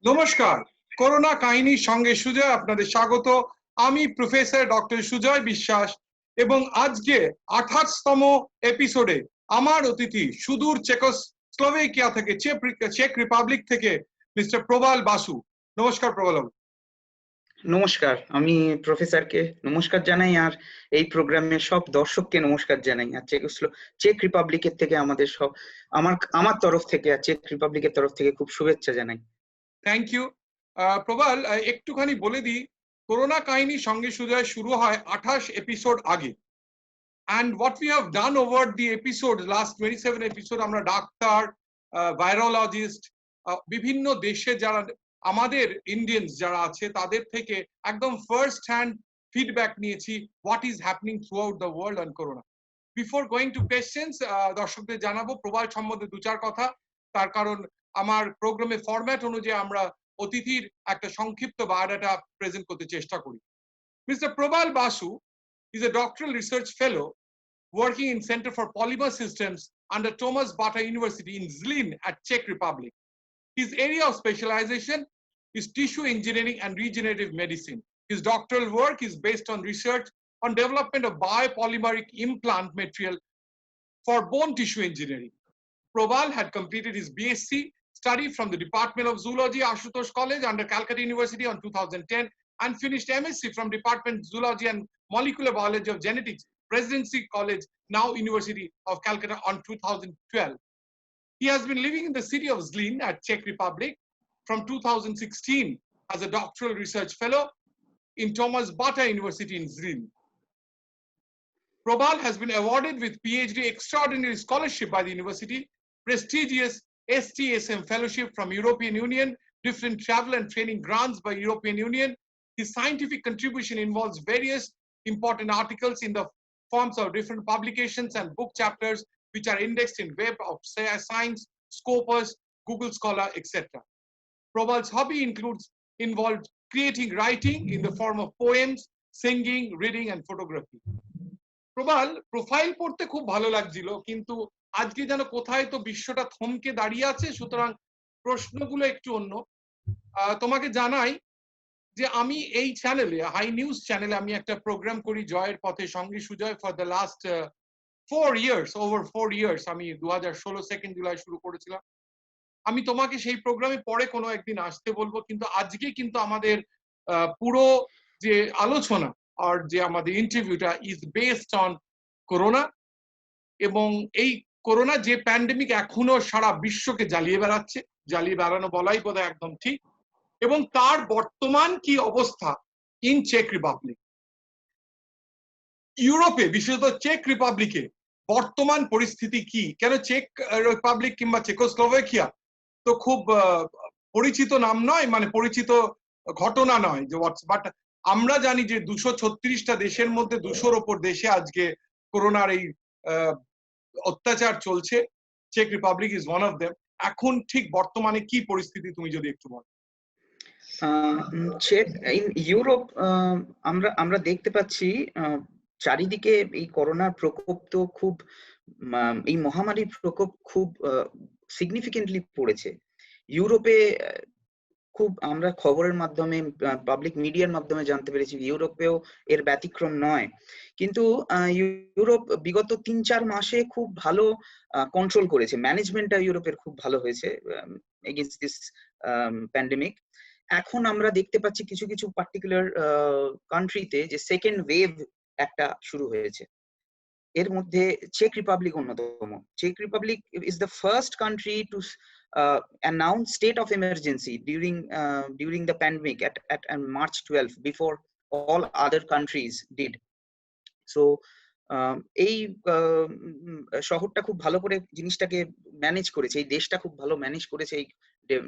নমস্কার, করোনা কাহিনীর সঙ্গে সুজয় আপনাদের স্বাগত। আমি প্রফেসর ডক্টর সুজয় বিশ্বাস এবং আজকে 28তম এপিসোডে আমার অতিথি সুদূর চেকোস্লোভাকিয়া থেকে চেক রিপাবলিক থেকে মিস্টার প্রবাল বাসু। নমস্কার প্রবাল বাবু। নমস্কার, আমি প্রফেসরকে নমস্কার জানাই আর এই প্রোগ্রামের সব দর্শককে নমস্কার জানাই। আর চেক রিপাবলিকের থেকে আমাদের সব আমার তরফ থেকে আর চেক রিপাবলিকের তরফ থেকে খুব শুভেচ্ছা জানাই। থ্যাংক ইউ প্রবাল। একটুখানি বলে দিই, করোনা কাহিনীর সঙ্গে সুজয় শুরু হয় 28 এপিসোড আগে। And what we have done over the episodes, last 27 episode, আমরা ডাক্তার, ভাইরোলজিস্ট, বিভিন্ন দেশে যারা আমাদের ইন্ডিয়ানস যারা আছে তাদের থেকে একদম ফার্স্ট হ্যান্ড ফিডব্যাক নিয়েছি what is happening through out the world on corona. Before going to questions, দর্শকদের জানাবো প্রবাল সম্বন্ধে দু চার কথা। তার কারণ আমার প্রোগ্রামের ফরম্যাট অনুযায়ী আমরা অতিথির একটা সংক্ষিপ্ত বায়োডাটা প্রেজেন্ট করতে চেষ্টা করি। Mister Prabal Basu is a doctoral research fellow working in Center for Polymer Systems under Thomas Bata University in Zlín at Czech Republic. His area of specialization is tissue engineering and regenerative medicine. His doctoral work is based on research on development of biopolymeric implant material for bone tissue engineering. Probal had completed his BSc study from the Department of Zoology, Ashutosh College under Calcutta University on 2010 and finished MSc from Department of Zoology and Molecular Biology of Genetics, Presidency College, now University of Calcutta on 2012. He has been living in the city of Zlín at Czech Republic from 2016 as a doctoral research fellow in Thomas Bata University in Zlín. Probal has been awarded with PhD Extraordinary Scholarship by the university, prestigious STSM Fellowship from European Union, different travel and training grants by European Union. His scientific contribution involves various important articles in the forms of different publications and book chapters which are indexed in Web of Science, Scopus, Google Scholar, etc. Probal's hobby involved creating writing in the form of poems, singing, reading, and photography. Prabal, profile পড়তে খুব ভালো লাগছিল, কিন্তু আজকে যেন কোথায় তো বিশ্বটা থমকে দাঁড়িয়ে আছে, সুতরাং প্রশ্নগুলো একটু অন্য। তোমাকে জানাই যে আমি এই চ্যানেলে, হাই নিউজ চ্যানেলে, আমি একটা প্রোগ্রাম করি জয়ের পথে সঙ্গে Sujoy for the last 4 years, over 4 years। আমি 2016 2 জুলাই শুরু করেছিলাম। আমি তোমাকে সেই প্রোগ্রামে পরে কোনো একদিন আসতে বলবো, কিন্তু আজকে কিন্তু আমাদের পুরো যে আলোচনা আর যে আমাদের ইন্টারভিউটা ইজ বেসড অন করোনা। এবং এই করোনা যে প্যান্ডেমিক এখনো সারা বিশ্বকে জ্বালিয়ে বেড়াচ্ছে, জ্বালিয়ে বেড়ানো বলাই বোধহয় একদম ঠিক, এবং তার বর্তমান কি অবস্থা ইন চেক রিপাবলিক। ইউরোপে, বিশেষত চেক রিপাবলিকে বর্তমান পরিস্থিতি কি? কেন চেক রিপাবলিক কিংবা চেকোস্লোভাকিয়া তো খুব পরিচিত নাম নয়, মানে পরিচিত ঘটনা নয় যে বাট আমরা জানি যে 236টা দেশের মধ্যে 200-র ওপর দেশে আজকে করোনার এই অত্যাচার চলছে। চেক Republic is one of them. এখন ঠিক বর্তমানে কি পরিস্থিতি তুমি যদি একটু বলো। চেক ইন ইউরোপ আমরা দেখতে পাচ্ছি চারিদিকে এই করোনার প্রকোপ তো খুব, এই মহামারীর প্রকোপ খুব সিগনিফিকেন্টলি পড়েছে ইউরোপে। খুব আমরা খবরের মাধ্যমে, পাবলিক মিডিয়ার মাধ্যমে জানতে পেরেছি ইউরোপেও এর ব্যতিক্রম নয়। কিন্তু ইউরোপ বিগত 3-4 মাসে খুব ভালো কন্ট্রোল করেছে, ম্যানেজমেন্টটা ইউরোপের খুব ভালো হয়েছে এগেইনস্ট দিস প্যান্ডেমিক। এখন আমরা দেখতে পাচ্ছি কিছু কিছু পার্টিকুলার কান্ট্রিতে যে সেকেন্ড ওয়েভ একটা শুরু হয়েছে। এর মধ্যে চেক রিপাবলিক অন্যতম। চেক Republic is the first country to announce state of emergency during the pandemic at March 12 before all other countries did. So এই শহরটা খুব ভালো করে জিনিসটাকে ম্যানেজ করেছে, এই দেশটা খুব ভালো ম্যানেজ করেছে এই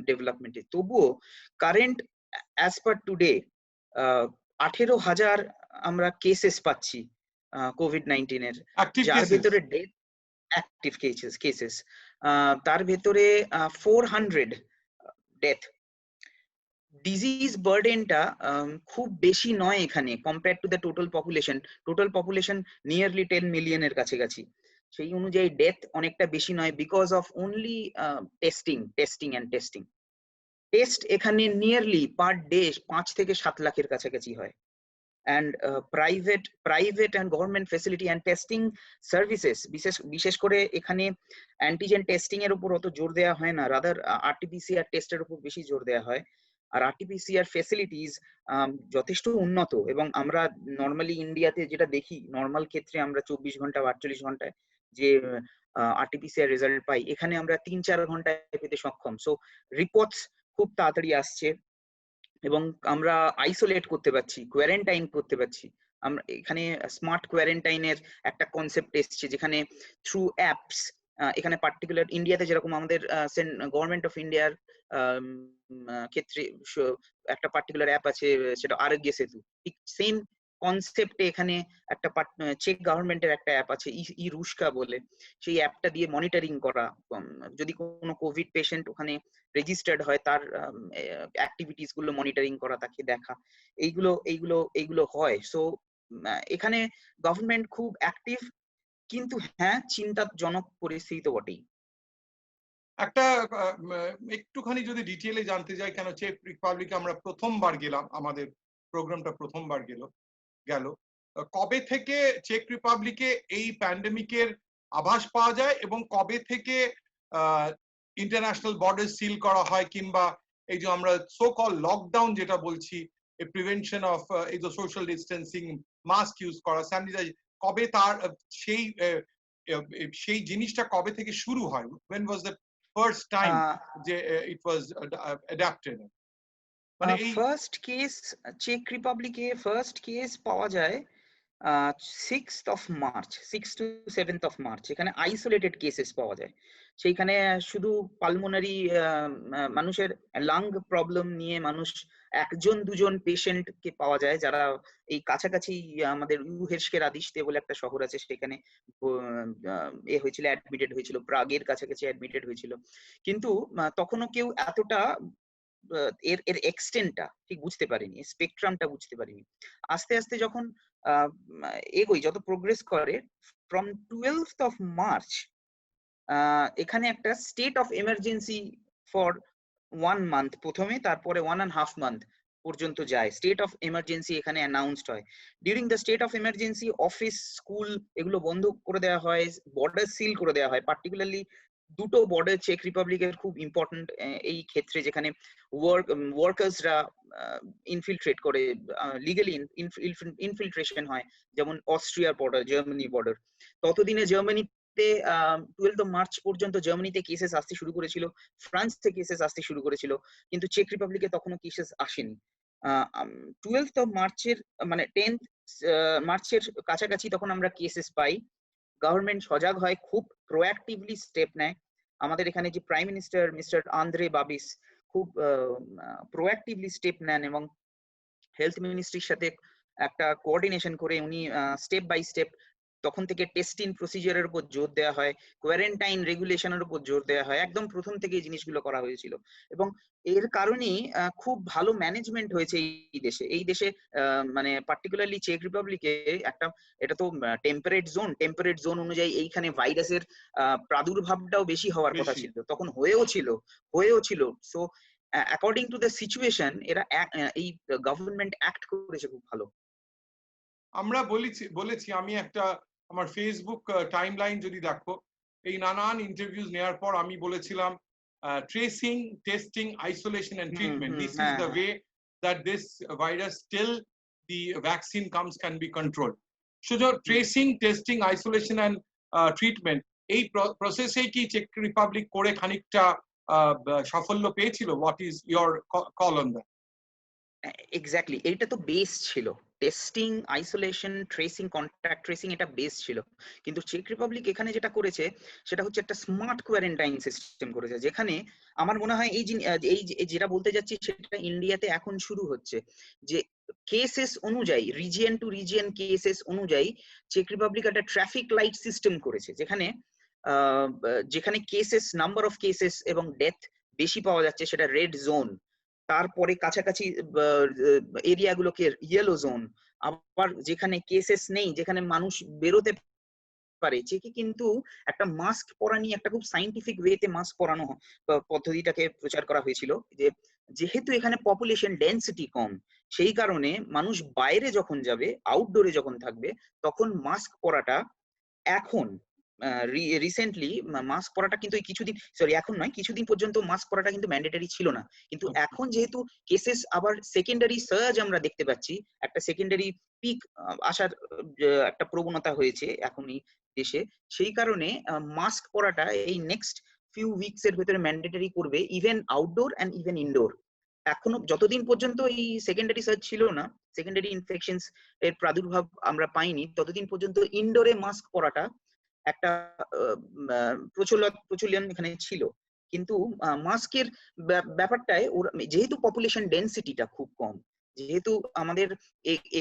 ডেভেলপমেন্টে। তবুও কারেন্ট অ্যাজ পার টুডে 18,000 আমরা কেসেস পাচ্ছি কোভিড-19 এর, যার ভেতরে ডেথ অ্যাক্টিভ কেসেস তার ভেতরে 400 ডেথ। ডিজিজ বার্ডেনটা খুব বেশি নয় এখানে compare to the total population nearly 10 মিলিয়নের কাছাকাছি। সেই অনুযায়ী ডেথ অনেকটা বেশি নয় because of only testing. Test এখানে নিয়ারলি পার ডে 5 থেকে 7 লাখের কাছাকাছি হয়। and private and government facility and testing services বিশেষ করে এখানে অ্যান্টিজেন টেস্টিং এর উপর অত জোর দেওয়া হয় না, রাদার আরটিপিসিআর টেস্টের উপর বেশি জোর দেওয়া হয়। আর আরটিপিসিআর ফ্যাসিলিটিস যথেষ্ট উন্নত, এবং আমরা নর্মালি ইন্ডিয়াতে যেটা দেখি, নর্মাল ক্ষেত্রে আমরা 24 ঘন্টা বা 48 ঘন্টায় যে আরটিপিসিআর রেজাল্ট পাই, এখানে আমরা 3-4 ঘন্টায় পেতে সক্ষম। সো রিপোর্টস খুব তাড়াতাড়ি আসছে এবং আমরা আইসোলেট করতে পারছি, কোয়ারেন্টাইন করতে পারছি। আমরা এখানে স্মার্ট কোয়ারেন্টাইনের একটা কনসেপ্ট এসেছে, যেখানে থ্রু অ্যাপস, এখানে পার্টিকুলার ইন্ডিয়াতে যেরকম আমাদের গভর্নমেন্ট অফ ইন্ডিয়ার ক্ষেত্রে একটা পার্টিকুলার অ্যাপ আছে, সেটা আরোগ্য সেতু, ঠিক সেম কনসেপ্টে এখানে একটা চেক গভর্নমেন্টের একটা অ্যাপ আছে ই রুশকা বলে। সেই অ্যাপটা দিয়ে মনিটরিং করা, যদি কোনো কোভিড পেশেন্ট ওখানে রেজিস্টার্ড হয় তার অ্যাক্টিভিটিস গুলো মনিটরিং করা, তাকে দেখা, এইগুলো হয়। সো এখানে গভর্নমেন্ট খুব অ্যাক্টিভ, কিন্তু হ্যাঁ, চিন্তাজনক পরিস্থিতি তো বটেই। একটা একটুখানি যদি ডিটেইলে জানতে যাই, কেন চেক রিপাবলিকে আমরা প্রথমবার গেলাম, আমাদের প্রোগ্রামটা প্রথমবার গেল, কবে থেকে চেক রিপাবলিকে এই প্যান্ডেমিকের আভাস পাওয়া যায় এবং কবে থেকে ইন্টারন্যাশনাল বর্ডার সিল করা হয়, কিংবা এই যে আমরা সো কল লকডাউন যেটা বলছি, প্রিভেনশন অফ এই যে সোশ্যাল ডিস্টেন্সিং, মাস্ক ইউজ করা, স্যানিটাইজ, কবে তার সেই জিনিসটা কবে থেকে শুরু হয়? when was the first time যে it was adapted? মানে এই ফার্স্ট কেস চেক রিপাবলিকে ফার্স্ট কেস পাওয়া যায় 6th of March, 6 to 7th of March। এখানে আইসোলেটেড কেসেস পাওয়া যায়। সেইখানে শুধু পালমোনারি মানুষের লাং প্রবলেম নিয়ে মানুষ 1-2 পেশেন্ট কে পাওয়া যায়, যারা এই কাছাকাছি আমাদের ইউহেশকের আদিশতে বলে একটা শহর আছে, সেখানে এ হয়েছিল, অ্যাডমিটেড হয়েছিল, প্রাগের কাছাকাছি অ্যাডমিটেড হয়েছিল। কিন্তু তখনও কেউ এতটা এর এক্সটেন্টটা ঠিক বুঝতে পারিনি, স্পেকট্রামটা বুঝতে পারিনি। আস্তে আস্তে যখন এগোই, যত প্রোগ্রেস করে, ফ্রম 12th of March এখানে একটা state of emergency for 1 month প্রথমে, তারপরে 1.5 month পর্যন্ত যায়। স্টেট অফ এমার্জেন্সি এখানে অ্যানাউন্সড হয়। During the state of emergency office, school এগুলো বন্ধ করে দেওয়া হয়, বর্ডার সিল করে দেওয়া হয়। পার্টিকুলারলি দুটো বর্ডার চেক রিপাবলিকের খুব ইম্পর্টেন্ট এই ক্ষেত্রে, যেখানে ওয়ার্কার্সরা ইনফিলট্রেট করে, লিগালি ইনফিলট্রেশন হয়, যেমন অস্ট্রিয়ার বর্ডার, জার্মানি বর্ডার। ততদিনে জার্মানিতে 12th of March পর্যন্ত জার্মানিতে কেসেস আসতে শুরু করেছিল, ফ্রান্স থেকে কেসেস আসতে শুরু করেছিল, কিন্তু চেক রিপাবলিকে তখনও কেসেস আসেনি। 12th of March মানে 10th মার্চের কাছাকাছি তখন আমরা কেসেস পাই। গভর্নমেন্ট সজাগ হয়, খুব প্রোঅ্যাক্টিভলি স্টেপ নেয়। আমাদের এখানে যে প্রাইম মিনিস্টার মিস্টার আন্দ্রে বাবিস খুব প্রোঅ্যাক্টিভলি স্টেপ নেন, এবং হেলথ মিনিস্ট্রির সাথে একটা কোঅর্ডিনেশন করে উনি স্টেপ বাই স্টেপ তখন থেকে টেস্টিং প্রসিজারের উপর জোর দেওয়া হয়, কোয়ারেন্টাইন রেগুলেশনের উপর জোর দেওয়া হয়, একদম প্রথম থেকে এই জিনিসগুলো করা হয়েছিল। এবং এর কারণেই খুব ভালো ম্যানেজমেন্ট হয়েছে এই দেশে মানে পার্টিকুলারলি চেক রিপাবলিকে। একটা এটা তো টেম্পারেট জোন অনুযায়ী এইখানে ভাইরাসের প্রাদুর্ভাবটাও বেশি হওয়ার কথা ছিল, তখন হয়েও ছিল। So according to the situation এরা এই গভর্নমেন্ট অ্যাক্ট করেছে খুব ভালো। আমরা বলেছি আমি একটা আমার ফেসবুক টাইমলাইন যদি দেখো, এই নানান ইন্টারভিউজ নেওয়ার পর আমি বলেছিলাম tracing, testing, isolation and treatment, this is the way that this virus till the vaccine comes can be controlled. So tracing, testing, isolation and treatment, এই প্রসেসে কি চেক রিপাবলিক করে খানিকটা সাফল্য পেয়েছিল? What is your call on that? Exactly, এইটা তো base ছিল। Testing, isolation, tracing, contact tracing, এটা বেস ছিল। কিন্তু চেক রিপাবলিক এখানে যেটা করেছে সেটা হচ্ছে একটা স্মার্ট কোয়ারেন্টাইন সিস্টেম করেছে, যেখানে আমার মনে হয় এই যেটা বলতে যাচ্ছি সেটা ইন্ডিয়াতে এখন শুরু হচ্ছে, যে কেসেস অনুযায়ী, রিজিয়ন টু রিজিয়ন কেসেস অনুযায়ী চেক রিপাবলিক একটা ট্রাফিক লাইট সিস্টেম করেছে, যেখানে কেসেস, নাম্বার অফ কেসেস এবং ডেথ বেশি পাওয়া যাচ্ছে সেটা রেড জোন, তারপরে কাছাকাছি এরিয়াগুলোকে ইয়েলো জোন, আবার যেখানে কেসেস নেই, যেখানে মানুষ বেরোতে পারে, চেকে কিন্তু একটা মাস্ক পরা নিয়ে একটা খুব সাইন্টিফিক ওয়েতে মাস্ক পরানো পদ্ধতিটাকে প্রচার করা হয়েছিল, যে যেহেতু এখানে পপুলেশন ডেন্সিটি কম, সেই কারণে মানুষ বাইরে যখন যাবে, আউটডোরে যখন থাকবে, তখন মাস্ক পরাটা এখন রিসেন্টলি মাস্ক পরাটা কিন্তু এই কিছুদিন, সরি এখন নয়, কিছুদিন পর্যন্ত মাস্ক পরাটা কিন্তু ম্যান্ডেটরি ছিল না, কিন্তু এখন যেহেতু কেসেস আবার সেকেন্ডারি সার্জ আমরা দেখতে পাচ্ছি, একটা সেকেন্ডারি পিক আসার একটা প্রবণতা হয়েছে এখনই দেশে, সেই কারণে মাস্ক পরাটা এই নেক্সট ফিউ উইকস এর ভেতরে ম্যান্ডেটরি করবে, even outdoor and even indoor. এখনো যতদিন পর্যন্ত এই সেকেন্ডারি সার্চ ছিল না, সেকেন্ডারি ইনফেকশনস এর প্রাদুর্ভাব আমরা পাইনি, ততদিন পর্যন্ত ইনডোরে মাস্ক পরাটা একটা প্রচলন এখানে ছিল। কিন্তু মাস্কের ব্যাপারটায় যেহেতু পপুলেশন ডেন্সিটিটা খুব কম, যেহেতু আমাদের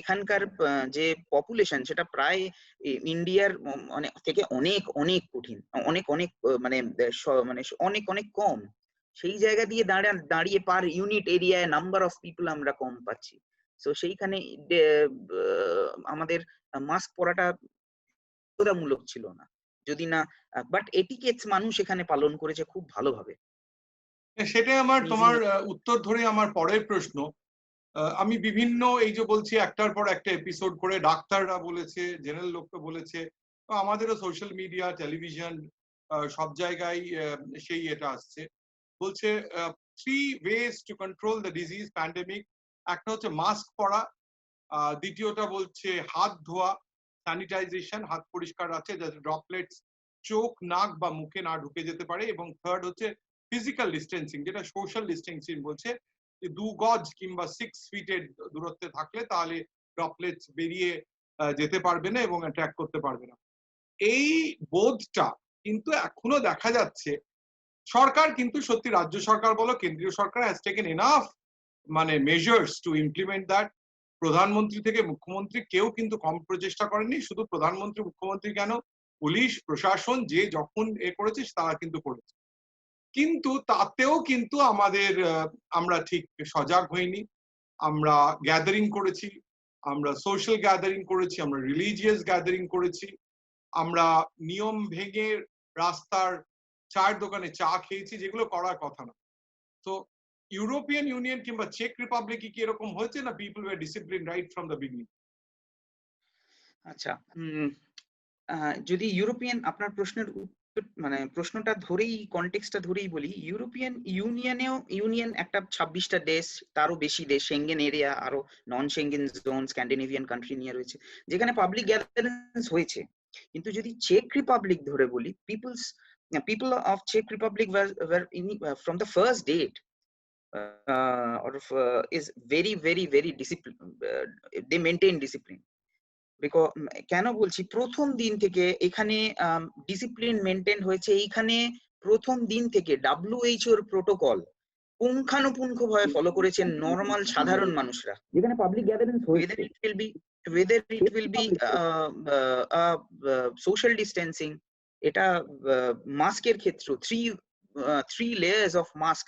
এখানকার যে পপুলেশন সেটা প্রায় ইন্ডিয়ার মানে থেকে অনেক অনেক কঠিন, অনেক অনেক মানে মানে অনেক অনেক কম, সেই জায়গা দিয়ে দাঁড়িয়ে পার ইউনিট এরিয়ায় নাম্বার অফ পিপল আমরা কম পাচ্ছি। তো সেইখানে আমাদের মাস্ক পরাটা বাধ্যতামূলক ছিল না, যদি না, বাট এটিকেটস মানুষ এখানে পালন করেছে খুব ভালোভাবে। সেটাই আমার স্নিজিং, তোমার উত্তর ধরে আমার পরের প্রশ্ন। আমি বিভিন্ন এই যে বলছি একটার পর একটা এপিসোড করে ডাক্তাররা বলেছে, জেনারেল লোককে বলেছে, আমাদেরও সোশ্যাল মিডিয়া, টেলিভিশন সব জায়গায় সেই এটা আসছে, বলছে 3 ways to control the disease pandemic। একটা হচ্ছে মাস্ক পরা, দ্বিতীয়টা বলছে হাত ধোয়া, স্যানিটাইজেশন, হাত পরিষ্কার আছে যাতে ড্রপলেটস চোখ, নাক বা মুখে না ঢুকে যেতে পারে, এবং থার্ড হচ্ছে ফিজিক্যাল ডিস্টেন্সিং, যেটা সোশ্যাল ডিস্টেন্সিং বলছে, যে 2 গজ কিংবা 6 ফিটের দূরত্বে থাকলে তাহলে ড্রপলেটস বেরিয়ে যেতে পারবে না এবং অ্যাট্যাক করতে পারবে না। এই বোধটা কিন্তু এখনো দেখা যাচ্ছে। সরকার কিন্তু সত্যি, রাজ্য সরকার বলো কেন্দ্রীয় সরকার, হ্যাজ টেকেন এনাফ মানে মেজার্স টু ইমপ্লিমেন্ট দ্যাট। প্রধানমন্ত্রী থেকে মুখ্যমন্ত্রী কেউ কিন্তু কম প্রচেষ্টা করেনি, শুধু প্রধানমন্ত্রী মুখ্যমন্ত্রী কেন, পুলিশ প্রশাসন যে যখন করেছে তারা কিন্তু করেছে, কিন্তু তাতেও কিন্তু আমাদের আমরা ঠিক সজাগ হইনি। আমরা গ্যাদারিং করেছি, আমরা সোশ্যাল গ্যাদারিং করেছি, আমরা রিলিজিয়াস গ্যাদারিং করেছি, আমরা নিয়ম ভেঙে রাস্তার চায়ের দোকানে চা খেয়েছি, যেগুলো করার কথা না। তো ইউরোপিয়ান ইউনিয়ন কিংবা চেক রিপাবলিক কি এরকম হয়েছে না people were discipline right from the beginning? আচ্ছা, যদি ইউরোপিয়ান, আপনার প্রশ্নের মানে প্রশ্নটা ধরেই, কনটেক্সটটা ধরেই বলি, ইউরোপিয়ান ইউনিয়ন একটা 26টা দেশ, তারও বেশি দেশ, সেঙ্গেন এরিয়া, আরো নন সেঙ্গেন জোন, স্ক্যান্ডিনেভিয়ান কান্ট্রি নিয়ে রয়েছে, যেখানে পাবলিক গ্যাদারিংস হয়েছে। কিন্তু যদি চেক রিপাবলিক ধরে বলি, people of Czech Republic were from the first date is very disciplined. They maintain discipline. কেন বলছি, প্রথম দিন থেকে এখানে ডিসিপ্লিন মেনটেন হয়েছে। এইখানে প্রথম দিন থেকে WHO এর প্রোটোকল পুঙ্খানুপুঙ্খ ভাবে ফলো করেছেন নরমাল সাধারণ মানুষরা, যেখানে পাবলিক গ্যাদারিংস হয়েছে, whether it will be social distancing, এটা মাস্কের ক্ষেত্রে 3 লেয়ার্স অফ মাস্ক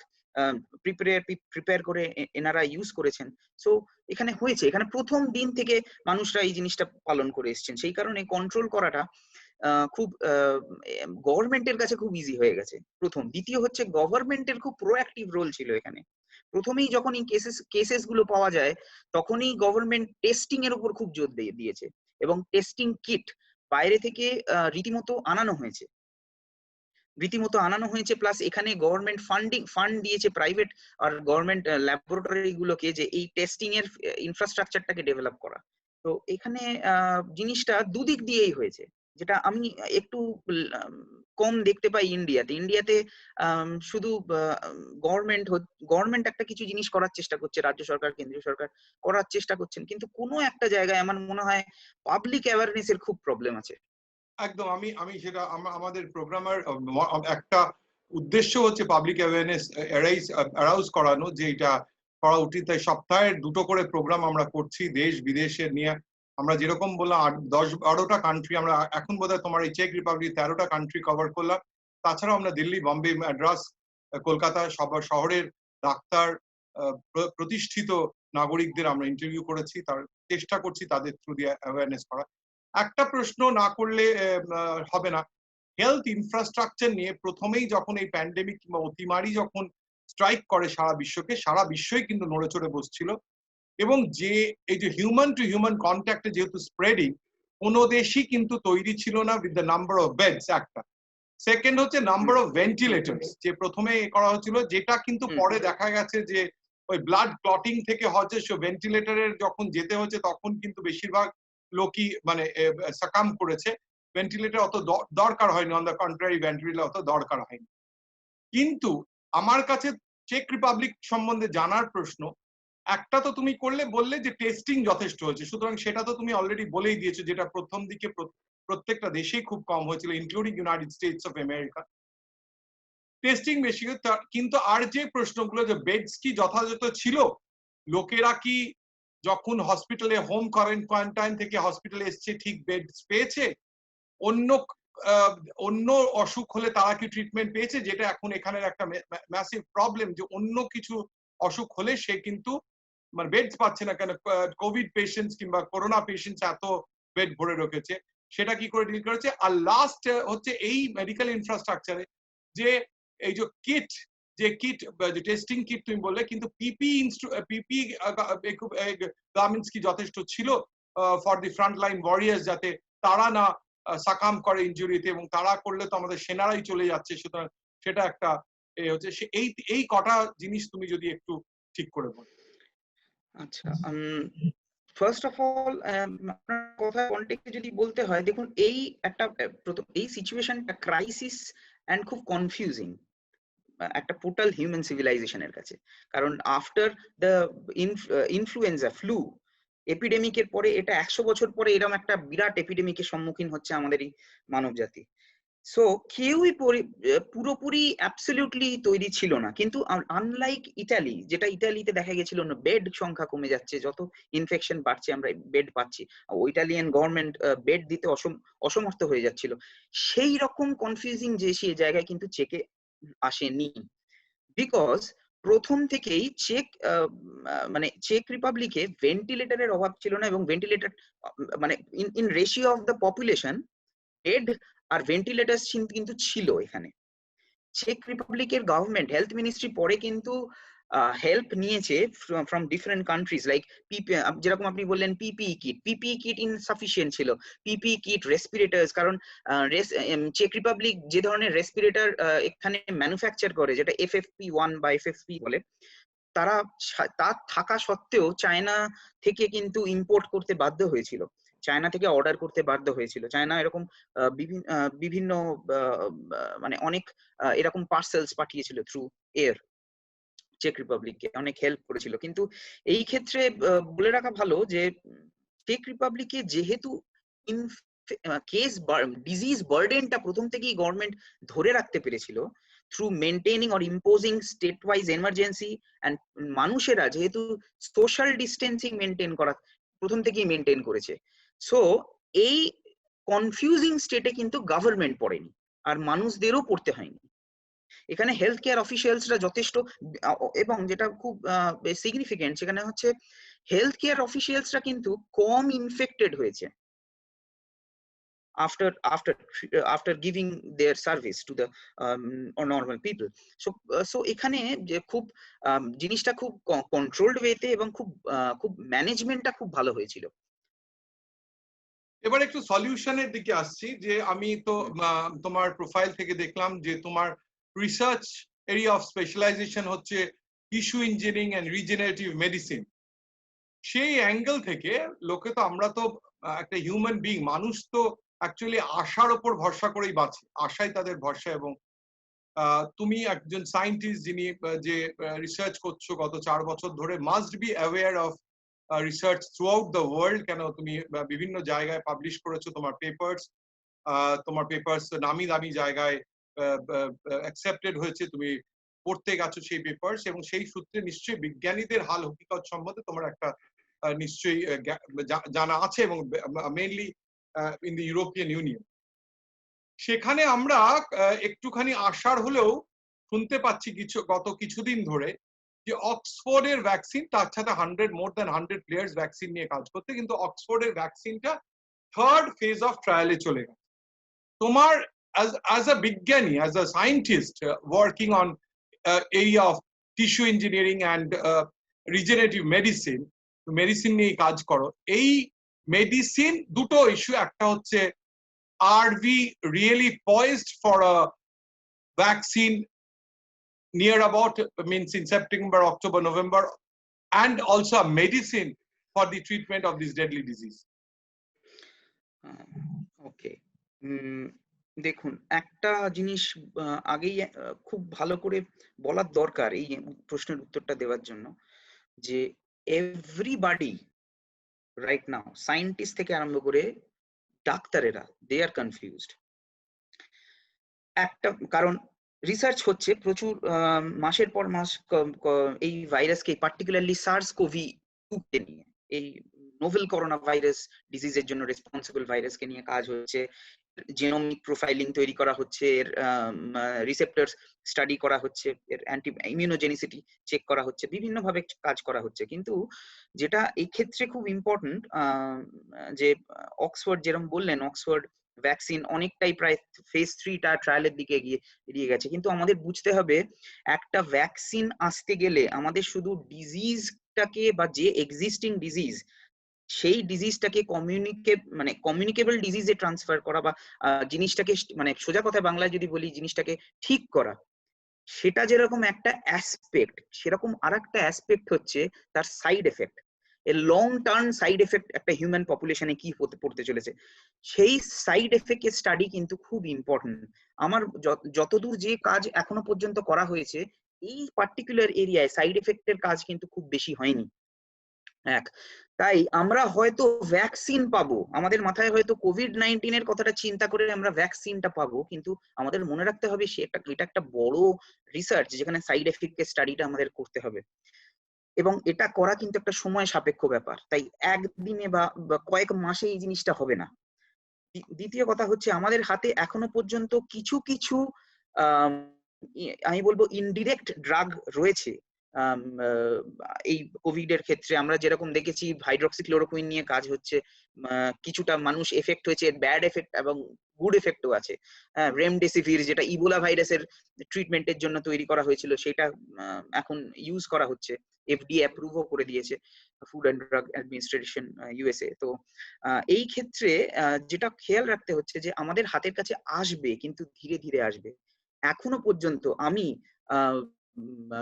প্রিপেয়ার করে এনারা ইউজ করেছেন। সো এখানে হয়েছে, এখানে প্রথম দিন থেকে মানুষরা এই জিনিসটা পালন করে এসেছেন, সেই কারণে কন্ট্রোল করাটা খুব গভর্নমেন্টের কাছে খুব ইজি হয়ে গেছে প্রথম। দ্বিতীয় হচ্ছে গভর্নমেন্টের খুব প্রোঅ্যাক্টিভ রোল ছিল এখানে। প্রথমেই যখন এই কেসেস গুলো পাওয়া যায়, তখনই গভর্নমেন্ট টেস্টিং এর উপর খুব জোর দিয়েছে, এবং টেস্টিং কিট বাইরে থেকে রীতিমতো আনানো হয়েছে, প্লাস এখানে গভর্নমেন্ট ফান্ড দিয়েছে প্রাইভেট আর গভর্নমেন্ট ল্যাবরেটরি গুলোকে, যে এই টেস্টিং এর ইনফ্রাস্ট্রাকচারটাকে ডেভেলপ করা। তো এখানে জিনিসটা দুদিক দিয়েই হয়েছে, যেটা আমি একটু কম দেখতে পাই ইন্ডিয়াতে। শুধু গভর্নমেন্ট একটা কিছু জিনিস করার চেষ্টা করছে, রাজ্য সরকার, কেন্দ্রীয় সরকার করার চেষ্টা করছেন, কিন্তু কোনো একটা জায়গায় আমার মনে হয় পাবলিক অ্যাওয়ারনেস এর খুব প্রবলেম আছে। একদম, আমি সেটা আমাদের প্রোগ্রামের একটা উদ্দেশ্য হচ্ছে পাবলিক অ্যাওয়ারনেস অ্যারাউজ করানো, যে এটা করা উচিত। তাই সপ্তাহে 2টো করে প্রোগ্রাম আমরা করছি দেশ বিদেশের নিয়ে। আমরা যেরকম বললাম 10-12টা কান্ট্রি, আমরা এখন বোধহয় তোমার এই চেক রিপাবলিক 13টা কান্ট্রি কভার করলাম। তাছাড়াও আমরা দিল্লি, বম্বে, মাদ্রাস, কলকাতা সব শহরের ডাক্তার, প্রতিষ্ঠিত নাগরিকদের আমরা ইন্টারভিউ করেছি, তার চেষ্টা করছি তাদের থ্রু দিয়ে অ্যাওয়ারনেস করা। একটা প্রশ্ন না করলে হবে না। হেলথ ইনফ্রাস্ট্রাকচার নিয়ে প্রথমেই যখন এই প্যান্ডেমিক কিংবা অতিমারি যখন স্ট্রাইক করে সারা বিশ্বকে, সারা বিশ্বই কিন্তু নড়ে চড়ে বসছিল। এবং যে এই যে হিউম্যান টু হিউম্যান কন্ট্যাক্টে যেহেতু স্প্রেডিং, কোনো দেশই কিন্তু তৈরি ছিল না with the number of beds. একটা সেকেন্ড হচ্ছে নাম্বার অফ ভেন্টিলেটরস, যে প্রথমে করা হচ্ছিল, যেটা কিন্তু পরে দেখা গেছে যে ওই ব্লাড ক্লটিং থেকে হচ্ছে ভেন্টিলেটরের যখন যেতে হচ্ছে তখন কিন্তু বেশিরভাগ লোকই মানে সাকাম করেছে। ভেন্টিলেটর অত দরকার হয়নি, অন দ্য কন্ট্রারি ভেন্টিলেটর অত দরকার হয়নি। কিন্তু আমার কাছে চেক রিপাবলিক সম্বন্ধে জানার প্রশ্ন, একটা তো তুমি বললে যে টেস্টিং যথেষ্ট হয়েছে, সুতরাং সেটা তো তুমি অলরেডি বলেই দিয়েছো, যেটা প্রথম দিকে প্রত্যেকটা দেশেই খুব কম হয়েছিল, including United states of America. Testing বেশি, কিন্তু আর যে প্রশ্নগুলো, যে বেডস কি যথাযথ ছিল, লোকেরা কি যখন হসপিটালে হোম কোয়ারেন্টাইন থেকে হসপিটালে এসছে ঠিক বেড পেয়েছে, অন্য অন্য অসুখ হলে তারা কি ট্রিটমেন্ট পেয়েছে, যেটা এখন এখানের একটা ম্যাসিভ প্রবলেম, যে অন্য কিছু অসুখ হলে সে কিন্তু মানে বেডস পাচ্ছে না। কেন কোভিড পেশেন্টস কিংবা করোনা পেশেন্টস এত বেড ভরে রেখেছে, সেটা কি করে ডিল করেছে। আর লাস্ট হচ্ছে এই মেডিকেল ইনফ্রাস্ট্রাকচারে যে এই যে কিট, যে টেস্টিং কিট তুমি বললে, কিন্তু পিপি গার্মেন্টস কি যথেষ্ট ছিল for the front line warriors, যাতে তারা না সাকাম করে ইনজুরিতে, এবং তারা করলে তো আমাদের সেনারাই চলে যাচ্ছে। সুতরাং সেটা একটা হচ্ছে এই কটা জিনিস তুমি যদি একটু ঠিক করে বলো। আচ্ছা, ফার্স্ট অফ অল আপনার কথা কন্টেক্সটে যদি বলতে হয়, দেখুন এই একটা প্রথম এই সিচুয়েশনটা ক্রাইসিস অ্যান্ড খুব কনফিউজিং একটা টোটাল হিউম্যান সিভিলাইজেশনের কাছে। কারণ আফটার দ্য ইনফ্লুয়েঞ্জা ফ্লু এপিডেমিকের পরে, এটা 100 বছর পরে এরকম একটা বিরাট এপিডেমিকের সম্মুখীন হচ্ছে আমাদের এই মানব জাতি। সো কেউই পুরোপুরি অ্যাবসলিউটলি তৈরি ছিল না। কিন্তু আনলাইক ইটালি, যেটা ইটালিতে দেখা গেছিল না বেড সংখ্যা কমে যাচ্ছে, যত ইনফেকশন বাড়ছে আমরা বেড পাচ্ছি, ইটালিয়ান গভর্নমেন্ট বেড দিতে অসমর্থ হয়ে যাচ্ছিল, সেই রকম কনফিউজিং যে সে জায়গায় কিন্তু চেকে আসেনি। বিকজ প্রথম থেকেই মানে চেক রিপাবলিকে ভেন্টিলেটরের অভাব ছিল না, এবং ভেন্টিলেটর মানে in ratio of the population bed আর ভেন্টিলেটর কিন্তু ছিল এখানে। চেক রিপাবলিকের গভর্নমেন্ট হেলথ মিনিস্ট্রি পরে কিন্তু হেল্প নিয়েছে ফ্রম ডিফারেন্ট কান্ট্রিজ, লাইক যেরকম আপনি বললেন পিপিই কিট ইনসাফিসিয়েন্ট ছিল, পিপিই কিট, রেসপিরেটরস। কারণ চেক রিপাবলিক যে ধরনের রেসপিরেটর এখানে ম্যানুফ্যাকচার করে, যেটা FFP1 বা FFP বলে, তারা তার থাকা সত্ত্বেও চায়না থেকে কিন্তু ইম্পোর্ট করতে বাধ্য হয়েছিল, চায়না থেকে অর্ডার করতে বাধ্য হয়েছিল। চায়না এরকম বিভিন্ন মানে অনেক এরকম পার্সেলস পাঠিয়েছিল থ্রু এয়ার, চেক রিপাবলিককে অনেক হেল্প করেছিল। কিন্তু এই ক্ষেত্রে বলে রাখা ভালো যে চেক রিপাবলিকে যেহেতু কেস ডিজিজ বার্ডেনটা প্রথম থেকেই গভর্নমেন্ট ধরে রাখতে পেরেছিল through maintaining or imposing state wise emergency, and মানুষেরা যেহেতু সোশ্যাল ডিস্টেন্সিং মেনটেন করা প্রথম থেকেই মেনটেন করেছে, সো এই কনফিউজিং স্টেটে কিন্তু গভর্নমেন্ট পড়েনি, আর মানুষদেরও পড়তে হয়নি। এখানে হেলথ কেয়ার অফিসিয়ালসরা যথেষ্ট, এবং যেটা খুব সিগনিফিকেন্ট সেখানে হচ্ছে হেলথ কেয়ার অফিসিয়ালসরা কিন্তু কম ইনফেক্টেড হয়েছে after giving their service to the normal people. So এখানে যে খুব জিনিসটা খুব কন্ট্রোলড ওয়েতে এবং খুব ম্যানেজমেন্টটা খুব ভালো হয়েছিল। এবার একটু সলিউশনের দিকে আসছি, যে আমি তো তোমার প্রোফাইল থেকে দেখলাম যে তোমার রিসার্চ এরিয়া অফ স্পেশালাইজেশন হচ্ছে tissue engineering and regenerative medicine. সেই অ্যাঙ্গেল থেকে লোকে তো, আমরা তো একটা হিউম্যান বিং, মানুষ তো অ্যাকচুয়ালি আশার উপর ভরসা করেই বাঁচে, আশাই তাদের ভরসা। এবং তুমি একজন সায়েন্টিস্ট যিনি যে রিসার্চ করছো গত 4 বছর ধরে, must be aware of research through out the world. কেন তুমি বিভিন্ন জায়গায় পাবলিশ করেছো তোমার পেপারস নামি দামি জায়গায় অ্যাকসেপ্টেড হয়েছে, তুমি পড়তে গেছো সেই পেপারস, এবং সেই সূত্রে নিশ্চয়ই বিজ্ঞানীদের হাল হকিকত সম্বন্ধে তোমার একটা নিশ্চয়ই জানা আছে, এবং mainly in the European union. সেখানে আমরা একটুখানি আশার হলেও শুনতে পাচ্ছি গত কিছুদিন ধরে যে অক্সফোর্ডের ভ্যাকসিন, তার সাথে মোর দ্যান 100 প্লেয়ার্স ভ্যাকসিন নিয়ে কাজ করতে, কিন্তু অক্সফোর্ডের ভ্যাকসিনটা থার্ড ফেজ অফ ট্রায়ালে চলে গেছে। তোমার as a বিজ্ঞানী, as a scientist working on area of tissue engineering and regenerative medicine, medicine নিয়ে কাজ করো, এই মেডিসিন দুটো ইস্যু, একটা হচ্ছে are we really poised for a vaccine near about, means in September, October, November, and also a medicine for the treatment of this deadly disease? ওকে, দেখুন একটা জিনিস আগেই খুব ভালো করে বলার দরকার এই প্রশ্নের উত্তরটা দেওয়ার জন্য, যে এভরিবডি রাইট নাও, সায়েন্টিস্ট থেকে আরম্ভ করে ডাক্তারেরা, দে আর কনফিউজড। একটা কারণ রিসার্চ হচ্ছে প্রচুর, মাসের পর মাস এই ভাইরাসকে, পার্টিকুলারলি সার্স কোভি 2 কে নিয়ে, এই নোভেল করোনা ভাইরাস ডিজিজের জন্য রেসপন্সিবল ভাইরাসকে নিয়ে কাজ হচ্ছে, জিনোমিক প্রোফাইলিং তৈরি করা হচ্ছে, এর রিসেপ্টরস স্টাডি করা হচ্ছে, এর অ্যান্টি ইমিউনোজেনিসিটি চেক করা হচ্ছে, বিভিন্ন ভাবে কাজ করা হচ্ছে। কিন্তু যেটা এই ক্ষেত্রে খুব ইম্পর্টেন্ট, যে অক্সফোর্ড যেরকম বললেন, অক্সফোর্ড ভ্যাকসিন অনেকটাই প্রায় ফেজ 3 ট্রায়ালের দিকে এগিয়ে গেছে। কিন্তু আমাদের বুঝতে হবে, একটা ভ্যাকসিন আসতে গেলে আমাদের শুধু ডিজিজটাকে, বা যে এক্সিস্টিং ডিজিজ, সেই ডিজিজটাকে কমিউনিকেবল ডিজিজে ট্রান্সফার করা, বা জিনিসটাকে মানে সোজা কথায় বাংলায় যদি বলি, জিনিসটাকে ঠিক করা, সেটা যেরকম একটা অ্যাসপেক্ট, সেরকম আরেকটা অ্যাসপেক্ট হচ্ছে তার সাইড এফেক্ট। এর লং টার্ম সাইড এফেক্ট একটা হিউম্যান পপুলেশনে কি পড়তে চলেছে, সেই সাইড এফেক্টের স্টাডি কিন্তু খুব ইম্পর্টেন্ট। আমার যতদূর যে কাজ এখনো পর্যন্ত করা হয়েছে, এই পার্টিকুলার এরিয়ায় সাইড এফেক্টের কাজ কিন্তু খুব বেশি হয়নি। তাই আমরা হয়তো ভ্যাকসিন পাবো, আমাদের মাথায় হয়তো কোভিড-19 এর কথাটা চিন্তা করে আমরা ভ্যাকসিনটা পাবো, কিন্তু আমাদের মনে রাখতে হবে এটা একটা বড় রিসার্চ, যেখানে সাইড এফেক্টের স্টাডিটা আমাদের করতে হবে, এবং এটা করা কিন্তু একটা সময় সাপেক্ষ ব্যাপার। তাই একদিনে বা কয়েক মাসে এই জিনিসটা হবে না। দ্বিতীয় কথা হচ্ছে, আমাদের হাতে এখনো পর্যন্ত কিছু কিছু আমি বলবো ইনডিরেক্ট ড্রাগ রয়েছে। এই কোভিড এর ক্ষেত্রে আমরা যেরকম দেখেছি, হাইড্রক্সিক্লোরোকুইন নিয়ে কাজ হচ্ছে, কিছুটা মানুষ এফেক্ট হয়েছে, ব্যাড এফেক্ট এবং গুড এফেক্টও আছে। রেমডেসিভির, যেটা ইবোলা ভাইরাসের ট্রিটমেন্টের জন্য তৈরি করা হয়েছিল, সেটা এখন ইউজ করা হচ্ছে, এফডিএ অ্যাপ্রুভও করে দিয়েছে, food and drug administration USA. তো এই ক্ষেত্রে যেটা খেয়াল রাখতে হচ্ছে, যে আমাদের হাতের কাছে আসবে, কিন্তু ধীরে ধীরে আসবে। এখনো পর্যন্ত আমি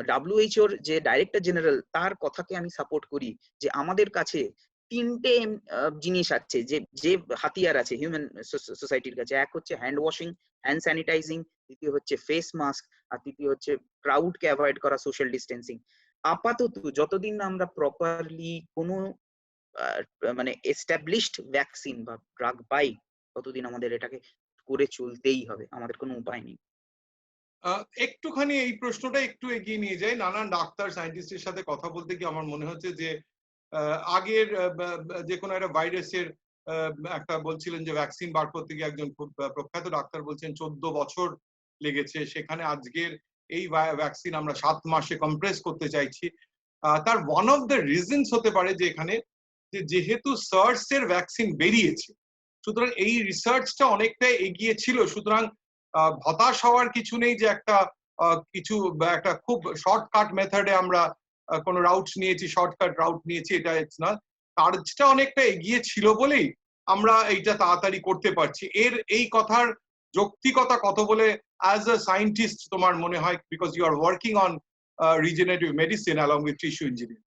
WHO যে ডাইরেক্টর জেনারেল, তার কথাকে আমি সাপোর্ট করি, যে আমাদের কাছে 3টে জিনিস আছে, যে হাতিয়ার আছে হিউম্যান সোসাইটির কাছে। এক হচ্ছে হ্যান্ড ওয়াশিং, হ্যান্ড স্যানিটাইজিং, দ্বিতীয় হচ্ছে ফেস মাস্ক, আর তৃতীয় হচ্ছে ক্রাউডকে অ্যাভয়েড করা, সোশ্যাল ডিস্টেন্সিং। আপাতত যতদিন আমরা প্রপারলি কোনো মানে এস্টাবলিশড ভ্যাকসিন বা ড্রাগ পাই, ততদিন আমাদের এটাকে করে চলতেই হবে, আমাদের কোনো উপায় নেই। একটুখানি এই প্রশ্নটা একটু এগিয়ে নিয়ে যাই। নানান ডাক্তার সায়েন্টিস্টের সাথে কথা বলতে গিয়ে আমার মনে হচ্ছে যে আগের যে কোনো একটা ভাইরাসের একটা বলছিলেন যে ভ্যাকসিন বার করতে গিয়ে একজন প্রখ্যাত ডাক্তার বলছেন 14 বছর লেগেছে, সেখানে আজকের এই ভ্যাকসিন আমরা 7 মাসে কম্প্রেস করতে চাইছি। তার ওয়ান অফ দ্য রিজনস হতে পারে যে এখানে যেহেতু সার্স এর ভ্যাকসিন বেরিয়েছে, সুতরাং এই রিসার্চটা অনেকটাই এগিয়ে ছিল। সুতরাং হতাশ হওয়ার কিছু নেই যে একটা খুব শর্টকাট মেথডে আমরা কোনো রাউট নিয়েছি, শর্টকাট রাউট নিয়েছি, এটা না, কাজটা অনেকটা এগিয়ে ছিল বলেই আমরা এইটা তাড়াতাড়ি করতে পারছি। এই কথার যৌক্তিকতা কত বলে অ্যাজ আ সায়েন্টিস্ট তোমার মনে হয়, because you are working on regenerative medicine along with tissue engineering?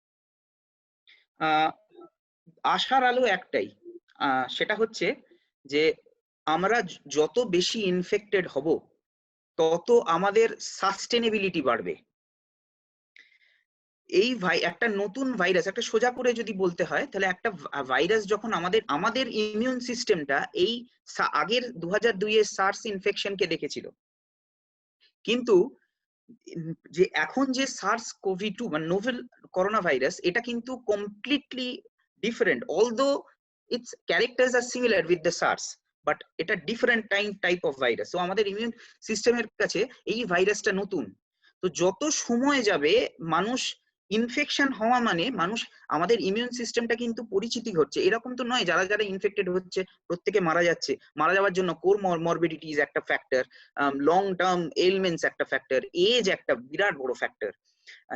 আশার আলো একটাই, সেটা হচ্ছে যে আমরা যত বেশি ইনফেক্টেড হব, তত আমাদের সাস্টেনেবিলিটি বাড়বে। এই একটা নতুন ভাইরাস, একটা সোজা করে যদি বলতে হয়, তাহলে একটা ভাইরাস যখন আমাদের ইমিউন সিস্টেমটা এই আগের 2002 এর সার্স ইনফেকশনকে দেখেছিল, কিন্তু যে এখন যে সার্স কোভি-2 মানে নোভেল করোনা ভাইরাস, এটা কিন্তু completely different. Although its characters are similar with the SARS, but এটা ডিফারেন্ট টাইপ অফ ভাইরাস। তো আমাদের ইমিউন সিস্টেমের কাছে এই ভাইরাসটা নতুন। তো যত সময় যাবে, মানুষ ইনফেকশন হওয়া মানে মানুষ, আমাদের ইমিউন সিস্টেমটা কিন্তু পরিচিতি হচ্ছে, এরকম তো নয় যারা যারা ইনফেক্টেড হচ্ছে প্রত্যেকে মারা যাচ্ছে। মারা যাওয়ার জন্য কোর মরবিডিটিজ একটা ফ্যাক্টর, লং টার্ম এলমেন্টস একটা ফ্যাক্টর, এজ একটা বিরাট বড় ফ্যাক্টর।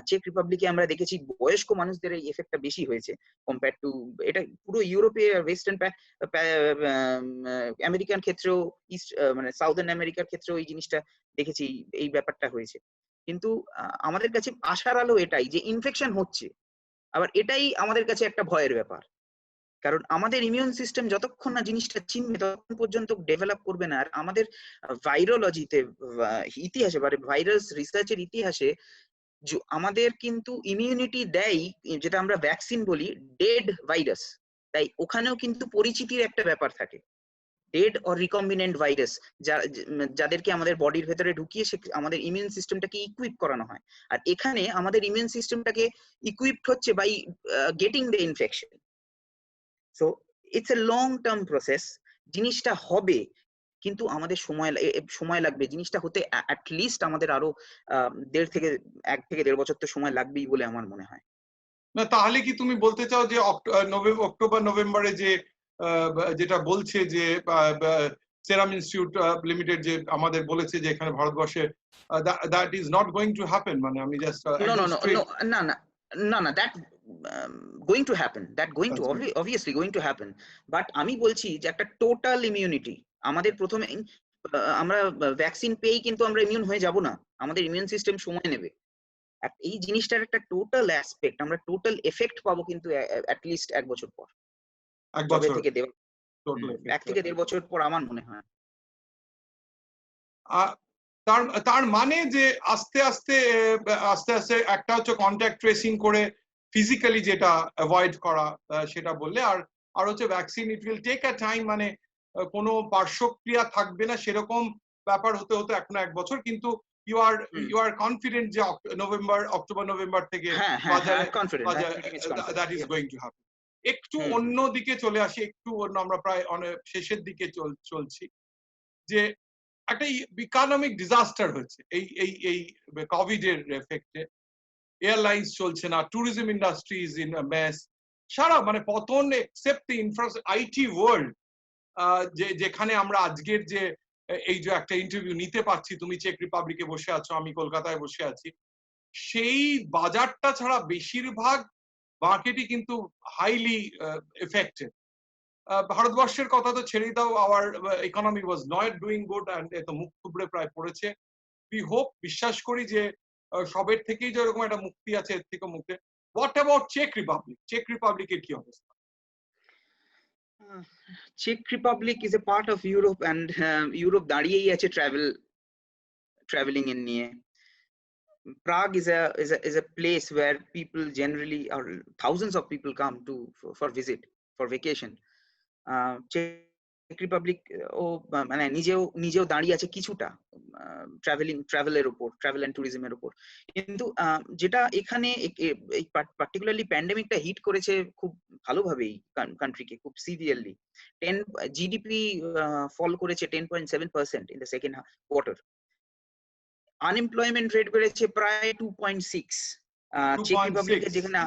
চেক রিপাবলিকে আমরা দেখেছি বয়স্ক মানুষদের এই এফেক্টটা বেশি হয়েছে কম্পেয়ার টু, এটা পুরো ইউরোপে, ওয়েস্টার্ন আমেরিকান ক্ষেত্রেও, ইস্ট মানে সাউদার্ন আমেরিকার ক্ষেত্রেও এই জিনিসটা দেখেছি, এই ব্যাপারটা হয়েছে। কিন্তু আমাদের কাছে আশার আলো এটাই যে ইনফেকশন হচ্ছে, আবার এটাই আমাদের কাছে একটা ভয়ের ব্যাপার, কারণ আমাদের ইমিউন সিস্টেম যতক্ষণ না জিনিসটা চিনবে ততক্ষণ পর্যন্ত ডেভেলপ করবে না। আর আমাদের ভাইরোলজিতে, ইতিহাসে, মানে ভাইরাস রিসার্চের ইতিহাসে আমাদের কিন্তু ইমিউনিটি দেয়, যেটা আমরা ভ্যাকসিন বলি, ডেড ভাইরাস। তাই ওখানেও কিন্তু পরিচিতির একটা ব্যাপার থাকে, ডেড অর রিকম্বিনেন্ট ভাইরাস, যাদেরকে আমাদের বডির ভেতরে ঢুকিয়ে আমাদের ইমিউন সিস্টেমটাকে ইকুইপ করানো হয়। আর এখানে আমাদের ইমিউন সিস্টেমটাকে ইকুইপড হচ্ছে by getting the infection. So it's a long term process. জিনিসটা হবে, কিন্তু আমাদের সময় লাগবে। জিনিসটা হতে অ্যাটলিস্ট আমাদের আরো 1 থেকে 1.5 বছর তো সময় লাগবেই বলে আমার মনে হয়। না তাহলে কি তুমি বলতে চাও যে অক্টোবর নভেম্বরে যে যেটা বলছে যে সেরাম ইনস্টিটিউট লিমিটেড যে আমাদের বলেছে যে এখানে ভারতবর্ষে that is not going to happen, মানে আমি জাস্ট না that going to happen, that going to obviously going to happen, but আমি বলছি যে একটা টোটাল ইমিউনিটি আমাদের প্রথমে, আমরা ভ্যাকসিন পেয়েই কিন্তু আমরা ইমিউন হয়ে যাব না, আমাদের ইমিউন সিস্টেম সময় নেবে। এই জিনিসটার একটা টোটাল অ্যাসপেক্ট, আমরা টোটাল এফেক্ট পাবো কিন্তু অ্যাটলিস্ট 1 বছর পর, 1 বছর থেকে 1 থেকে 1.5 বছর পর আমার মনে হয়। তার মানে যে আস্তে আস্তে একটা হচ্ছে কন্ট্যাক্ট ট্রেসিং করে ফিজিক্যালি যেটা অ্যাভয়েড করা সেটা বললে, আর হচ্ছে vaccine it will take a time, মানে কোনো পার্শ্বক্রিয়া থাকবে না সেরকম ব্যাপার হতে হতে এখনো 1 বছর, কিন্তু ইউ আর কনফিডেন্ট যে অক্টোবর নভেম্বর থেকে বাজারে that is going to happen. একটু অন্য দিকে চলে আসি, একটু অন্য, আমরা প্রায় অনেক শেষের দিকে চলছি, যে একটা ইকোনমিক ডিজাস্টার হয়েছে এই এই এই কোভিড এর এফেক্টে। এয়ারলাইন্স চলছে না, tourism industry is in a mess, সারা মানে পতন, এক্সেপ্ট দ্য আইটি ওয়ার্ল্ড, যেখানে আমরা আজকের যে এই যে একটা ইন্টারভিউ নিতে পারছি, তুমি চেক রিপাবলিকে বসে আছো, আমি কলকাতায় বসে আছি, সেই বাজারটা ছাড়া বেশিরভাগ মার্কেটই কিন্তু হাইলি এফেক্টেড। ভারতবর্ষের কথা তো ছেড়েই দাও, hour economy was not doing good, and এত মুখ থুবড়ে প্রায় পড়েছে। উই হোপ, বিশ্বাস করি যে সবের থেকেই যে এরকম একটা মুক্তি আছে, এর থেকে মুক্তি। হোয়াট অ্যাবাউট চেক রিপাবলিক? চেক রিপাবলিকের কি অবস্থা? চেক Republic is a part of Europe, and Europe দাঁড়িয়েই আছে ট্রাভেলিং এর নিয়ে। Prague is a place where people generally, or thousands of people come to for visit, for vacation. চেক রিপাবলিক ও মানে নিজেও দাঁড়িয়ে আছে কিছুটা ট্রাভেলের উপর, ট্রাভেল এন্ড ট্যুরিজমের উপর। কিন্তু যেটা এখানে এই পার্টিকুলারলি প্যান্ডেমিকটা হিট করেছে খুব ভালোভাবেই কান্ট্রিকে, খুব সিভিয়ারলি। জিডিপি ফল করেছে 10.7% in the second quarter. Unemployment rate বেড়েছে প্রায় 2.6। চেক রিপাবলিকে যেখানে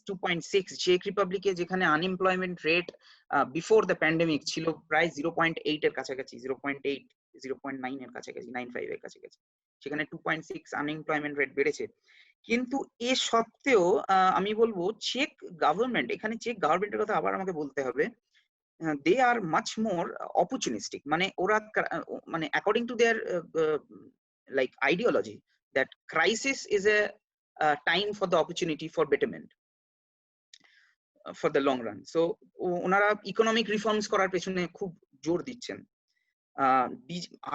2.6, চেক রিপাবলিকে যেখানে unemployment rate before the pandemic ছিল প্রায় 0.8 এর কাছাকাছি, 0.8, 0.9 এর কাছাকাছি, 0.95 এর কাছাকাছি, সেখানে 2.6 আনএমপ্লয়মেন্ট রেট বেড়েছে। কিন্তু এ সত্ত্বেও আমি বলবো চেক গভর্নমেন্ট, এখানে চেক গভর্নমেন্টের কথা আবার আমাকে বলতে হবে, they are much more opportunistic, মানে ওরা মানে according to their like ideology that crisis is a time for the opportunity for betterment for the long run. So ওনারা ইকোনমিক রিফর্মস করার পেছনে খুব জোর দিচ্ছেন,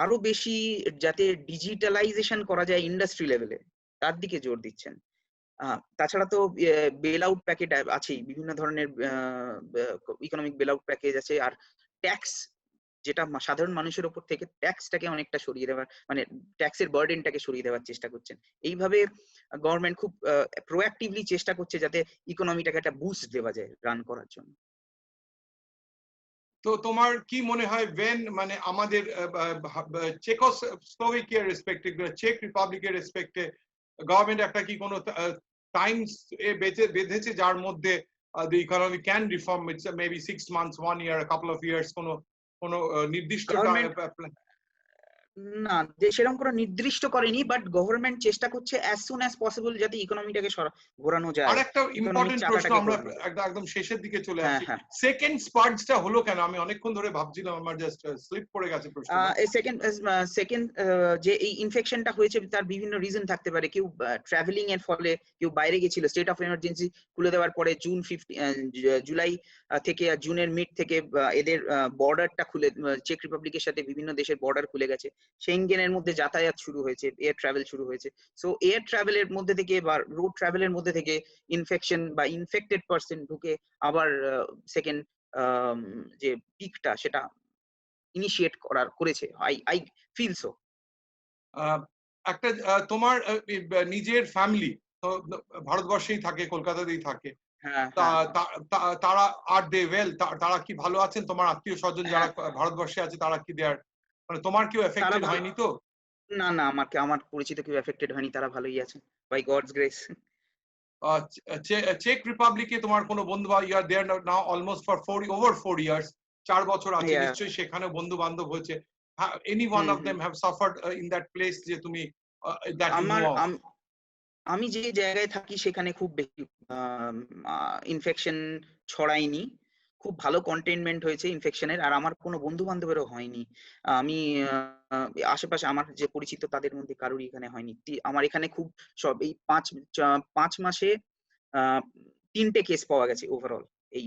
আরো বেশি যাতে ডিজিটালাইজেশন করা যায় ইন্ডাস্ট্রি লেভেলে, তার দিকে জোর দিচ্ছেন। তাছাড়া তো বেল আউট প্যাকেজ আছেই, বিভিন্ন ধরনের ইকোনমিক বেল আউট প্যাকেজ আছে। আর ট্যাক্স, যেটা সাধারণ মানুষের উপর থেকে ট্যাক্সটাকে অনেকটা সরিয়ে দেওয়ার, মানে ট্যাক্সের বার্ডেনটাকে সরিয়ে দেওয়ার চেষ্টা করছেন। এইভাবে গভর্নমেন্ট খুব প্রোঅ্যাক্টিভলি চেষ্টা করছে যাতে ইকোনমিটাকে একটা বুস্ট দেওয়া যায় রান করার জন্য। তো তোমার কি মনে হয়, ওয়েন মানে আমাদের চেকোস্লোভাকিয়ার রেসপেক্টে, চেক রিপাবলিকের রেসপেক্টে গভর্নমেন্ট একটা কি কোনো টাইমস এ বেঁধেছে যার মধ্যে the economy can reform. It's maybe 6 months, 1 year, a couple of years, কোনো নির্দিষ্ট গভর্নমেন্ট না, যে সেরকম কোনো নির্দিষ্ট করেনি, বাট গভর্নমেন্ট চেষ্টা করছে অ্যাজ সুন অ্যাজ পসিবল যাতে ইকোনমিটাকে ঘোরানো যায়, আর একটা ইকোনমিক ইম্পর্টেন্ট প্রশ্ন, চাকাটাকে আমরা ঘোরানো যায়। একদম শেষের দিকে চলে হ্যাঁ আসছি, হ্যাঁ। সেকেন্ড স্পার্জটা হলো কেন? আমি অনেকক্ষণ ধরে ভাবছিলাম, আমার জাস্ট স্লিপ করে গেছে প্রশ্নটা। সেকেন্ড যে এই ইনফেকশনটা হয়েছে তার বিভিন্ন রিজন থাকতে পারে। কেউ ট্রাভেলিং এর ফলে, কেউ বাইরে গেছিল, স্টেট অফ এমার্জেন্সি খুলে দেওয়ার পরে জুলাই থেকে জুনের মিড থেকে এদের বর্ডারটা খুলে, চেক রিপাবলিকের সাথে বিভিন্ন দেশের বর্ডার খুলে গেছে, সেঙ্গেনের মধ্যে যাতায়াত শুরু হয়েছে, এয়ার ট্রাভেল শুরু হয়েছে। সো এয়ার ট্রাভেলের মধ্যে থেকে বা রোড ট্রাভেলের মধ্যে থেকে ইনফেকশন বা ইনফেক্টেড পার্সন ঢুকে আবার সেকেন্ড যে পিকটা সেটা ইনিশিয়েট করেছে। I feel so. একটা তোমার নিজের ফ্যামিলি তো ভারতবর্ষেই থাকে, কলকাতাতেই থাকে, হ্যাঁ হ্যাঁ তারা আর দে ওয়েল, তারা কি ভালো আছেন? তোমার আত্মীয় স্বজন যারা হ্যাঁ, ভারতবর্ষে আছে তারা কি দেয়ার, মানে তোমার কেউ তারা এফেক্টেড ভালো। হয়নি তো? না না, আমার পরিচিত কেউ এফেক্টেড হয়নি, তারা ভালোই আছে বাই গডস গ্রেস। চেক রিপাবলিকে তোমার কোনো বন্ধু, বা you are there now almost for over 4 years, 4 বছর আছে নিশ্চয়ই, সেখানে বন্ধু বান্ধব হয়েছে, any one of them have suffered in that place যে তুমি দ্যাট ইউ নো অফ? আমি যে জায়গায় থাকি সেখানে খুব বেশি ইনফেকশন ছড়ায়নি, খুব ভালো কন্টেইনমেন্ট হয়েছে ইনফেকশনের, আর আমার কোনো বন্ধু বান্ধবেরও হয়নি। আমি আশেপাশে আমার যে পরিচিত তাদের মধ্যে কারোরই এখানে হয়নি। আমার এখানে খুব সব এই 5 মাসে 3টে কেস পাওয়া গেছে ওভারঅল এই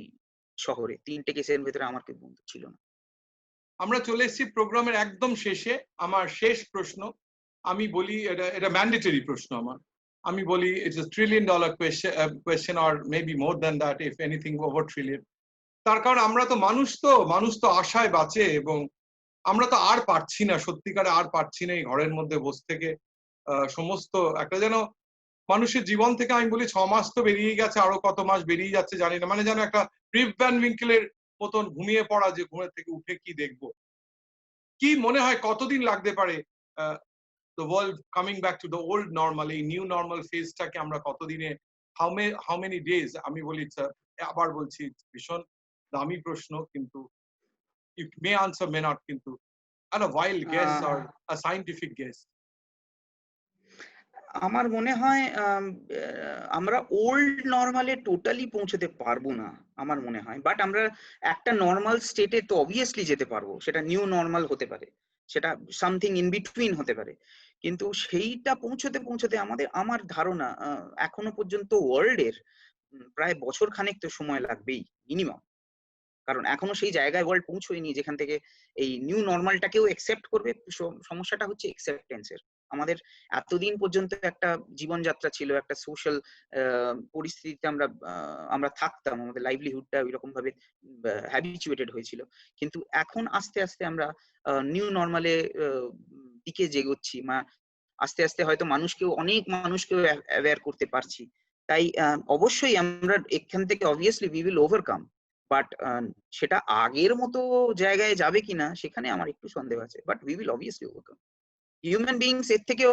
শহরে। 3টে কেসের ভেতরে আমার কেউ বন্ধু ছিল না। আমরা চলে এসেছি প্রোগ্রামের একদম শেষে। আমার শেষ প্রশ্ন, আমি বলি এটা ম্যান্ডেটরি প্রশ্ন আমার, আমি বলি it's a $1 trillion question or maybe more than that, if anything over trillion. তার কারণ আমরা তো মানুষ তো আশায় বাঁচে, এবং আমরা তো আর পারছি না, সত্যিকারে আর পারছি না এই ঘরের মধ্যে বসে থেকে সমস্ত একটা যেন মানুষের জীবন থেকে, আমি বলি 6 মাস তো বেরিয়ে গেছে, আরো কত মাস বেরিয়ে যাচ্ছে জানি না, মানে যেন একটা রিপ ভ্যান উইঙ্কেলের মতন ঘুমিয়ে পড়া, যে ঘুমের থেকে উঠে কি দেখবো। কি মনে হয় কতদিন লাগতে পারে the world coming back to the old normal, এই নিউ নরমাল ফেজটাকে আমরা কতদিনে, how many days? আমি বলি আবার বলছি, ভীষণ দামি প্রশ্ন, কিন্তু you may answer, may not, কিন্তু and a wild guess or a scientific guess. আমার মনে হয় আমরা ওল্ড নরমালে টোটালি পৌঁছতে পারবো না আমার মনে হয়, বাট আমরা একটা নর্মাল স্টেটে তো অবভিয়াসলি যেতে পারবো। সেটা নিউ নর্মাল হতে পারে, সেটা সামথিং ইন বিটুইন হতে পারে, কিন্তু সেইটা পৌঁছতে আমার ধারণা এখনো পর্যন্ত ওয়ার্ল্ডের প্রায় বছর খানেক তো সময় লাগবেই মিনিমাম। কারণ এখনো সেই জায়গায় ওয়ার্ল্ড পৌঁছয়নি যেখান থেকে এই নিউ নর্মালটাকেও একসেপ্ট করবে। সমস্যাটা হচ্ছে একসেপ্টেন্সের। আমাদের এতদিন পর্যন্ত একটা জীবনযাত্রা ছিল, একটা সোশ্যাল পরিস্থিতিতে আমরা থাকতাম, আমাদের লাইভলিহুডটা ওইরকম ভাবে হ্যাবিচুয়েটেড হয়েছিল, কিন্তু এখন আস্তে আস্তে আমরা নিউ নর্মালে দিকে যেগোচ্ছি, আস্তে আস্তে হয়তো অনেক মানুষকেও অ্যাওয়্যার করতে পারছি। তাই অবশ্যই আমরা এখান থেকে obviously we will overcome, but সেটা আগের মতো জায়গায় যাবে কিনা সেখানে আমার একটু সন্দেহ আছে, but we will obviously overcome. Human beings এর থেকেও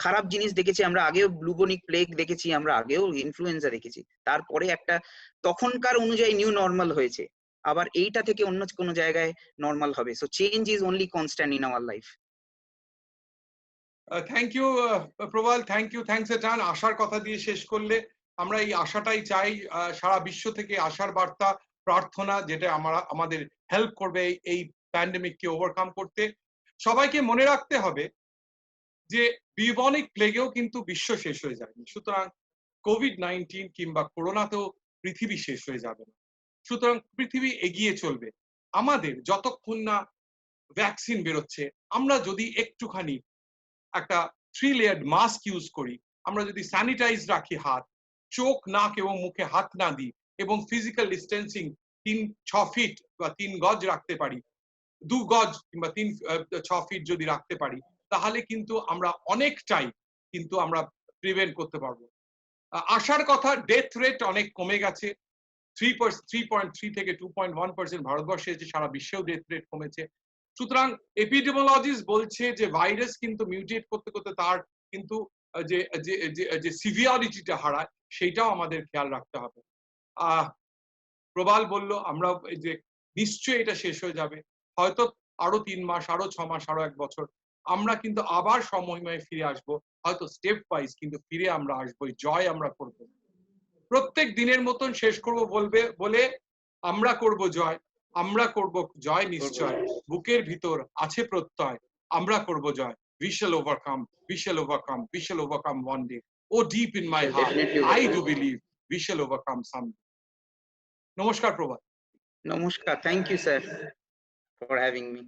খারাপ জিনিস দেখেছি আমরা, আগেও ব্লুবনিক প্লেগ দেখেছি, আমরা আগেও ইনফ্লুয়েঞ্জা দেখেছি, তারপরে একটা তখনকার অনুযায়ী নিউ নর্মাল হয়েছে, আবার এইটা থেকে অন্য কোনো জায়গায় নর্মাল হবে। So change is only constant in our life. Thank you Prabal, thank you, thanks a ton. আশার কথা দিয়ে শেষ করলে, আমরা এই আশাটাই চাই, সারা বিশ্ব থেকে আশার বার্তা, প্রার্থনা, যেটা আমাদের হেল্প করবে এই প্যান্ডেমিককে ওভারকাম করতে। সবাইকে মনে রাখতে হবে যে বিবনিক প্লেগেও কিন্তু বিশ্ব শেষ হয়ে যায়নি, সুতরাং কোভিড-19 কিংবা করোনাতেও পৃথিবী শেষ হয়ে যাবে না, সুতরাং পৃথিবী এগিয়ে চলবে। আমাদের যতক্ষণ না ভ্যাকসিন বেরোচ্ছে, আমরা যদি একটুখানি একটা 3 লেয়ার্ড মাস্ক ইউজ করি, আমরা যদি স্যানিটাইজ রাখি হাত, চোখ, নাক এবং মুখে হাত না দিই, এবং ফিজিক্যাল ডিস্টেন্সিং 6 ফিট বা 3 গজ রাখতে পারি, 2 গজ কিংবা 6 ফিট যদি রাখতে পারি, তাহলে কিন্তু আমরা অনেকটাই কিন্তু আমরা প্রিভেন্ট করতে পারবো। আশার কথা, ডেথ রেট অনেক কমে গেছে, 3.3 থেকে 2.1% ভারতবর্ষে আছে, সারা বিশ্বেও ডেথ রেট কমেছে। সুতরাং এপিডেমিওলজিস্ট বলছে যে ভাইরাস কিন্তু মিউটেট করতে করতে তার কিন্তু যে সিভিয়ারিটিটা হারায়, সেইটাও আমাদের খেয়াল রাখতে হবে। প্রবাল বলল আমরা এই যে নিশ্চয়ই এটা শেষ হয়ে যাবে, হয়তো আরো 3 মাস, আরো 6 মাস, আরো 1 বছর আমরা কিন্তু আবার সমময় ফিরে আসবো, হয়তো স্টেপ ওয়াইজ, কিন্তু ফিরে আমরা আসবো, জয় আমরা করব। প্রত্যেক দিনের মতন শেষ করব বলে আমরা করব জয়, আমরা করব জয় নিশ্চয়, বুকের ভিতর আছে প্রত্যয়, আমরা করব জয়। We shall overcome, we shall overcome, we shall overcome one day. Oh, deep in my heart, I do believe we shall overcome someday. নমস্কার প্রভাত। নমস্কার, thank you sir for having me.